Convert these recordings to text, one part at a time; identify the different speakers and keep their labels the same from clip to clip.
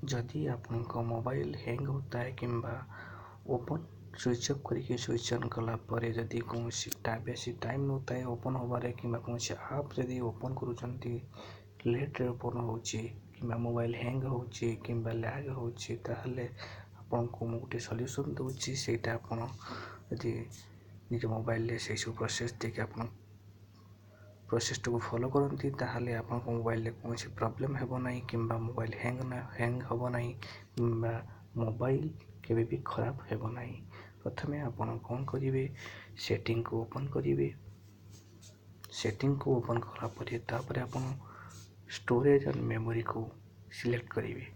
Speaker 1: जदि आपनका mobile hang होता है किंबा ओपन स्विच ऑफ करके स्विच ऑन कला परे जदि कौन बेसी टाइम होता है ओपन होबारे किंबा कौन आप जदि ओपन करूछंती लेट रे ओपन होची किंबा मोबाइल हैंग होची किंबा लैग होची ताहले आपनको मु गोटे सॉल्यूशन दूची सेटा आपण जदि निज मोबाइल ले से सब प्रोसेस देखि आपण प्रोसेस को फॉलो करती ताहले आपन मोबाइल कौन प्रॉब्लम हेबो नहीं किंबा मोबाइल हैंग हेबो नहीं किंबा मोबाइल केबे भी खराब हेबो नहीं। प्रथमे आपन कौन करिवे सेटिंग को ओपन करिवे। सेटिंग को ओपन कला परे तापरे आपन स्टोरेज एंड मेमोरी को सिलेक्ट करिवे।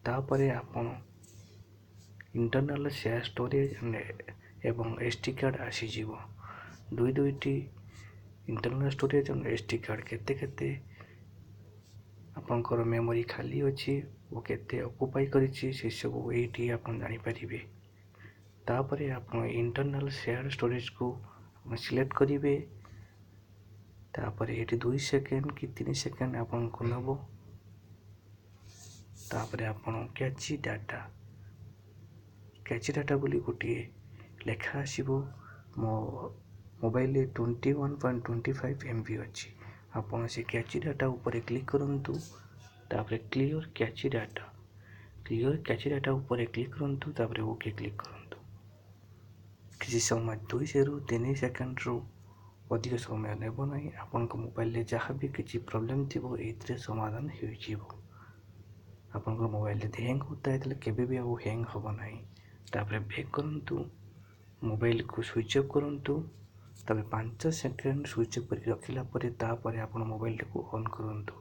Speaker 1: तापरे आपन इंटरनल शेयर स्टोरेज एवं एसडी कार्ड आसी जीवो। दुईटी इंटरनल स्टोरेज और एसडी कार्ड केते आपनकर मेमोरी खाली अच्छी वो केते ऑक्युपाई करिछि से सब एठी आपन जानि परिबे। तापरे आपन इंटरनल शेयर स्टोरेज को सिलेक्ट करिवे। तापरे एठी 2 सेकंड कि 3 सेकंड आपन को नबो। तापरे आपन कैची डाटा बोली गोटे लेखा आसीबो। मो मोबाइल 21.25 MB अच्छी आपन से कैची डाटा ऊपर क्लिक करंतु। तापरे क्लियर कैची डाटा ऊपर क्लिक करंतु। तापरे ओके क्लिक करंतु। किसी समय 2 से 3 सेकंड रो अधिक समय नेबो नहीं। आपन को मोबाइल ले जहाँ भी किसी प्रॉब्लम थिबो एथरे समाधान हो जीवो। आपन को मोबाइल ले हैंग होता है तले केबे भी वो हैंग होबो नहीं। तापरे बैक करंतु मोबाइल को स्विच ऑफ करंतु। तबे 5 सेकंड स्विच ऑफ करके रखिला परे तापरे आपन मोबाइल को ऑन करंतु।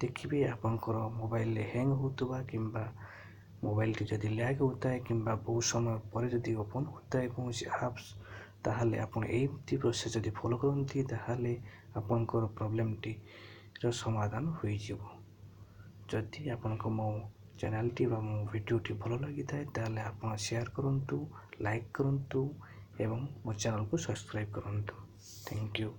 Speaker 1: देखिए आपनकर मोबाइल हैंग होतबा किंबा मोबाइल टी जदि लैग होता है किंबा बहुत समय पर जदि ओपन होता है कौन ऐप्स ताहले आपन एमती प्रोसेस जदि फॉलो करंती ताहले आपनकर प्रॉब्लम टी रो समाधान होई जीवो। जदि आपनको मो चैनल टी बा मो वीडियो टी भलो लगी थाए ताहले आपन शेयर करंतु, लाइक करंतु एवं मो चैनल को सब्सक्राइब करंतु। Thank you.